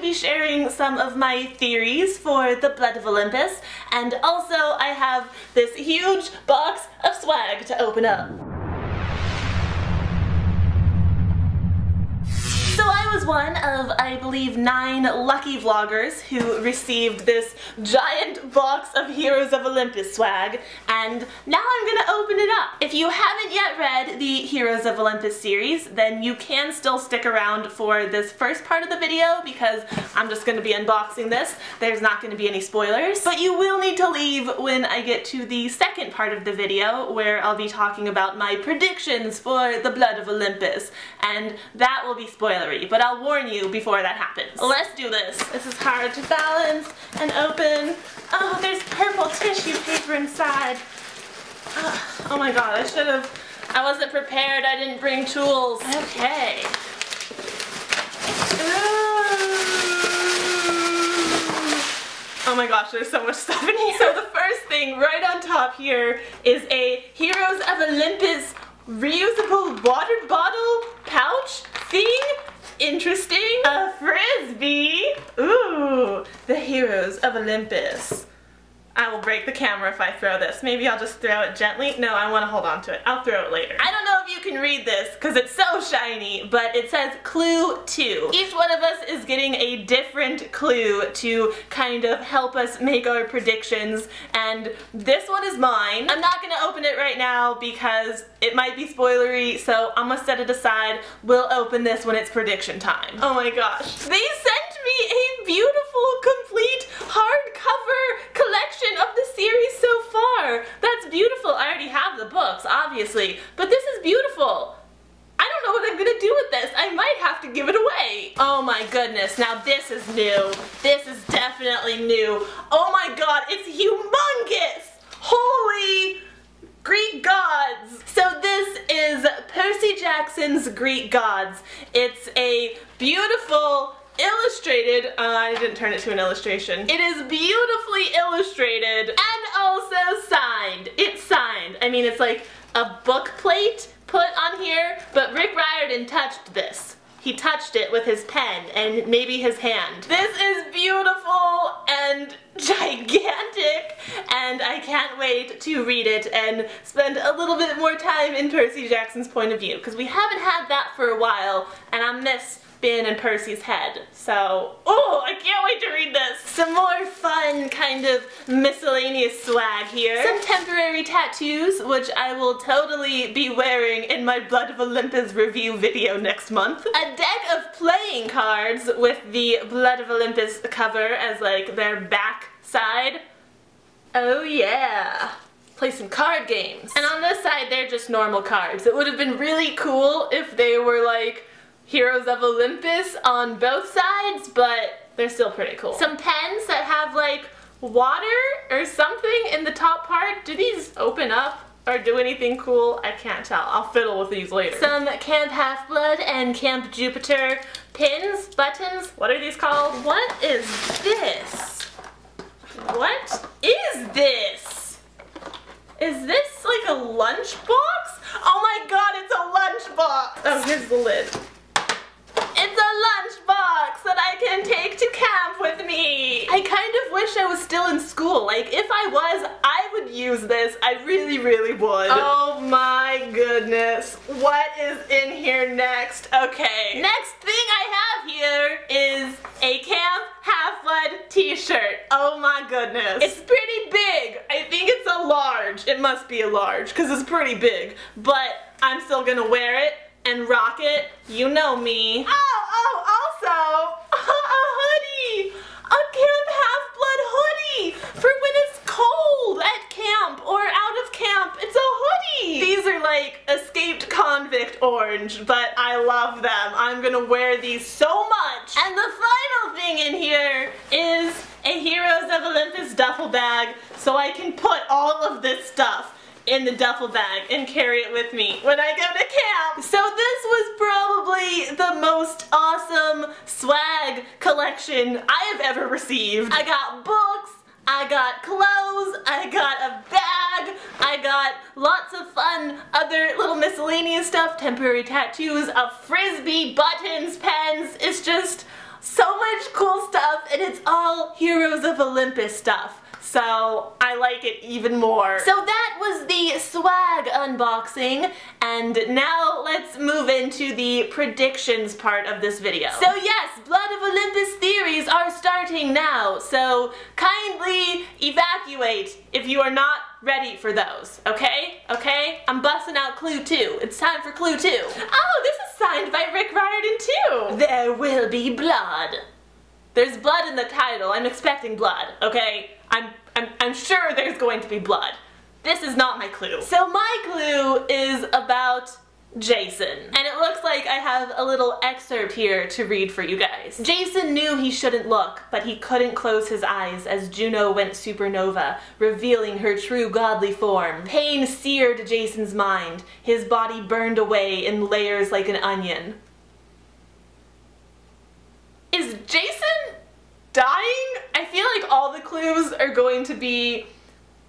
be sharing some of my theories for the Blood of Olympus, and also I have this huge box of swag to open up. So I was one of, I believe, 9 lucky vloggers who received this giant box of Heroes of Olympus swag, and now I'm gonna open it up. If you haven't yet read the Heroes of Olympus series, then you can still stick around for this first part of the video because I'm just gonna be unboxing this. There's not gonna be any spoilers, but you will need to leave when I get to the second part of the video where I'll be talking about my predictions for the Blood of Olympus, and that will be spoilery. But I'll warn you before that happens. Let's do this. This is hard to balance and open. Oh, there's purple tissue paper inside. Oh my god, I wasn't prepared. I didn't bring tools. Okay. Oh my gosh, there's so much stuff in here. So the first thing right on top here is a Heroes of Olympus reusable water bottle pouch thing. Interesting. A frisbee. Ooh, the Heroes of Olympus. I will break the camera if I throw this. Maybe I'll just throw it gently. No, I want to hold on to it. I'll throw it later. I don't know if you can read this because it's so shiny, but it says clue 2. Each one of us is getting a different clue to kind of help us make our predictions, and this one is mine. I'm not going to open it right now because it might be spoilery, so I'm going to set it aside. We'll open this when it's prediction time. Oh my gosh. They sent me a beautiful, complete hardcover collection of the series so far. That's beautiful. I already have the books, obviously, but this is beautiful. I don't know what I'm gonna do with this. I might have to give it away. Oh my goodness, now this is new. This is definitely new. Oh my god, it's humongous! Holy Greek gods! So this is Percy Jackson's Greek Gods. It's a beautiful illustrated, I didn't turn it to an illustration. It is beautifully illustrated and also signed. It's signed. I mean, it's like a book plate put on here, but Rick Riordan touched this. He touched it with his pen and maybe his hand. This is beautiful and gigantic, and I can't wait to read it and spend a little bit more time in Percy Jackson's point of view, because we haven't had that for a while, and I miss being in Percy's head. So, oh, I can't wait to read this. Some more fun kind of miscellaneous swag here. Some temporary tattoos, which I will totally be wearing in my Blood of Olympus review video next month. A deck of playing cards with the Blood of Olympus cover as like their back side. Oh yeah. Play some card games. And on this side, they're just normal cards. It would have been really cool if they were like Heroes of Olympus on both sides, but they're still pretty cool. Some pens that have like water or something in the top part. Do these open up or do anything cool? I can't tell. I'll fiddle with these later. Some Camp Half-Blood and Camp Jupiter pins, buttons. What are these called? What is this? What is this? Is this like a lunchbox? Oh my god, it's a lunchbox! Oh, here's the lid. It's a lunchbox that I can take to camp with me. I kind of wish I was still in school. Like, if I was, I would use this. I really, really would. Oh my goodness. What is in here next? Okay. Next thing I have here is a Camp Half-Blood t-shirt. Oh my goodness. It's pretty big. I think it's a large. It must be a large because it's pretty big. But I'm still gonna wear it and rock it. You know me. Also, a hoodie! A Camp Half-Blood hoodie! For when it's cold at camp or out of camp. It's a hoodie! These are like escaped convict orange, but I love them. I'm gonna wear these so much. And the final thing in here is a Heroes of Olympus duffel bag so I can put all of this stuff in the duffel bag and carry it with me when I go to camp. So this was probably the most awesome swag collection I have ever received. I got books, I got clothes, I got a bag, I got lots of fun other little miscellaneous stuff, temporary tattoos, a frisbee, buttons, pens. It's just so much cool and it's all Heroes of Olympus stuff. So I like it even more. So that was the swag unboxing, and now let's move into the predictions part of this video. So yes, Blood of Olympus theories are starting now, so kindly evacuate if you are not ready for those, okay? Okay? I'm busting out clue 2. It's time for clue 2. Oh, this is signed by Rick Riordan too. There will be blood. There's blood in the title. I'm expecting blood, okay? I'm sure there's going to be blood. This is not my clue. So my clue is about Jason. And it looks like I have a little excerpt here to read for you guys. Jason knew he shouldn't look, but he couldn't close his eyes as Juno went supernova, revealing her true godly form. Pain seared Jason's mind. His body burned away in layers like an onion. Is Jason dying? I feel like all the clues are going to be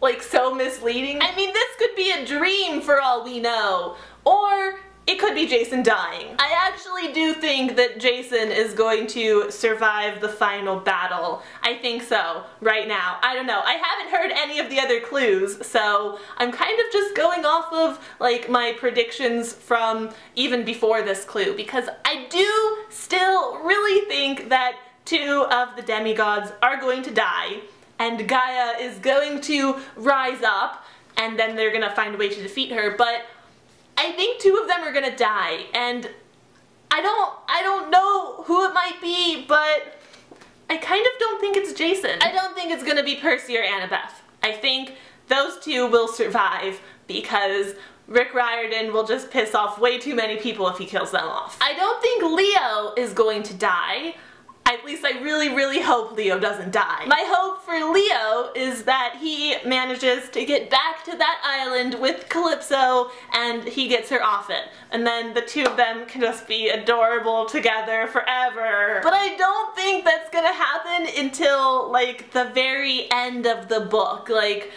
like so misleading. I mean, this could be a dream for all we know, or it could be Jason dying. I actually do think that Jason is going to survive the final battle. I think so, right now. I don't know. I haven't heard any of the other clues, so I'm kind of just going off of like my predictions from even before this clue, because I do still really think that 2 of the demigods are going to die, and Gaia is going to rise up, and then they're gonna find a way to defeat her, but I think 2 of them are gonna die, and I don't know who it might be, but I kind of don't think it's Jason. I don't think it's gonna be Percy or Annabeth. I think those 2 will survive because Rick Riordan will just piss off way too many people if he kills them off. I don't think Leo is going to die. At least I really, really hope Leo doesn't die. My hope for Leo is that he manages to get back to that island with Calypso and he gets her off it. And then the 2 of them can just be adorable together forever. But I don't think that's gonna happen until like the very end of the book. Like,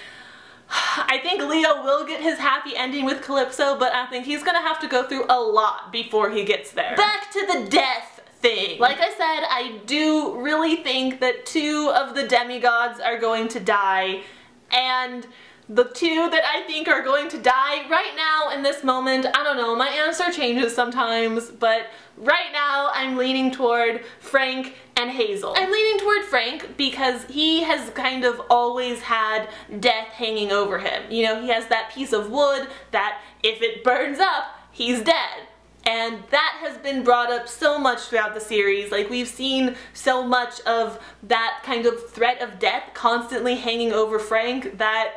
I think Leo will get his happy ending with Calypso, but I think he's gonna have to go through a lot before he gets there. Back to the death thing. Like I said, I do really think that 2 of the demigods are going to die, and the 2 that I think are going to die right now in this moment, I don't know, my answer changes sometimes, but right now I'm leaning toward Frank and Hazel. I'm leaning toward Frank because he has kind of always had death hanging over him. You know, he has that piece of wood that if it burns up, he's dead. And that has been brought up so much throughout the series. Like, we've seen so much of that kind of threat of death constantly hanging over Frank that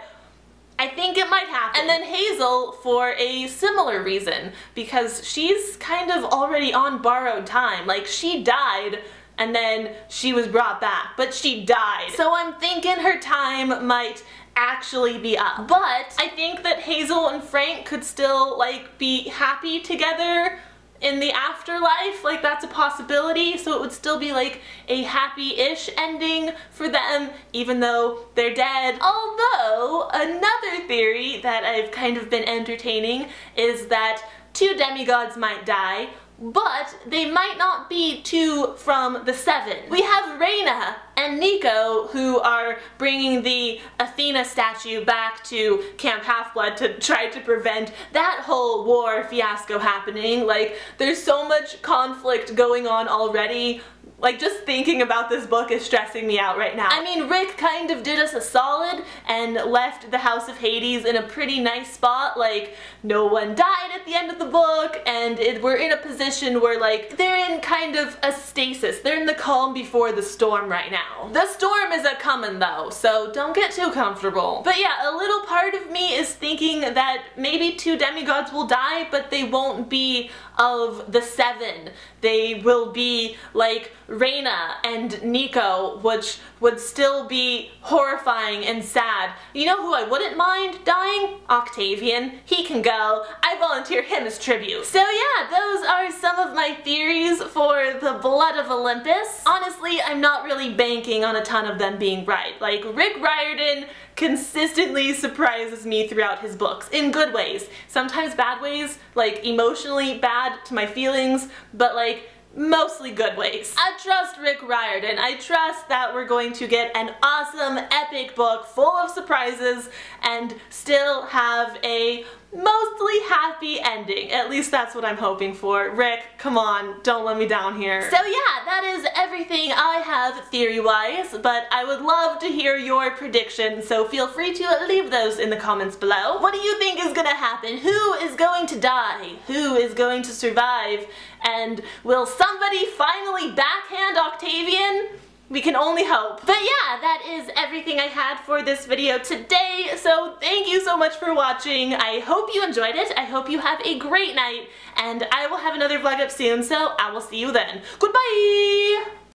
I think it might happen. And then Hazel for a similar reason, because she's kind of already on borrowed time. Like, she died and then she was brought back, but she died. So I'm thinking her time might actually be up. But I think that Hazel and Frank could still like be happy together in the afterlife. Like, that's a possibility, so it would still be like a happy-ish ending for them even though they're dead. Although another theory that I've kind of been entertaining is that 2 demigods might die, but they might not be 2 from the 7. We have Reyna and Nico, who are bringing the Athena statue back to Camp Half-Blood to try to prevent that whole war fiasco happening. Like, there's so much conflict going on already. Like, just thinking about this book is stressing me out right now. I mean, Rick kind of did us a solid and left the House of Hades in a pretty nice spot. Like, no one died at the end of the book, and we're in a position where, like, they're in kind of a stasis. They're in the calm before the storm right now. The storm is a-coming, though, so don't get too comfortable. But yeah, a little part of me is thinking that maybe 2 demigods will die, but they won't be of the 7. They will be like Reyna and Nico, which would still be horrifying and sad. You know who I wouldn't mind dying? Octavian. He can go. I volunteer him as tribute. So yeah, those are some of my theories for the Blood of Olympus. Honestly, I'm not really banking on a ton of them being right. Like, Rick Riordan consistently surprises me throughout his books, in good ways. Sometimes bad ways, like emotionally bad to my feelings, but like mostly good ways. I trust Rick Riordan. I trust that we're going to get an awesome, epic book full of surprises and still have a mostly happy ending. At least that's what I'm hoping for. Rick, come on, don't let me down here. So yeah, that is everything I have theory-wise, but I would love to hear your predictions, so feel free to leave those in the comments below. What do you think is gonna happen? Who is going to die? Who is going to survive? And will somebody finally backhand Octavian? We can only hope. But yeah, that is everything I had for this video today, so thank you so much for watching. I hope you enjoyed it. I hope you have a great night, and I will have another vlog up soon, so I will see you then. Goodbye!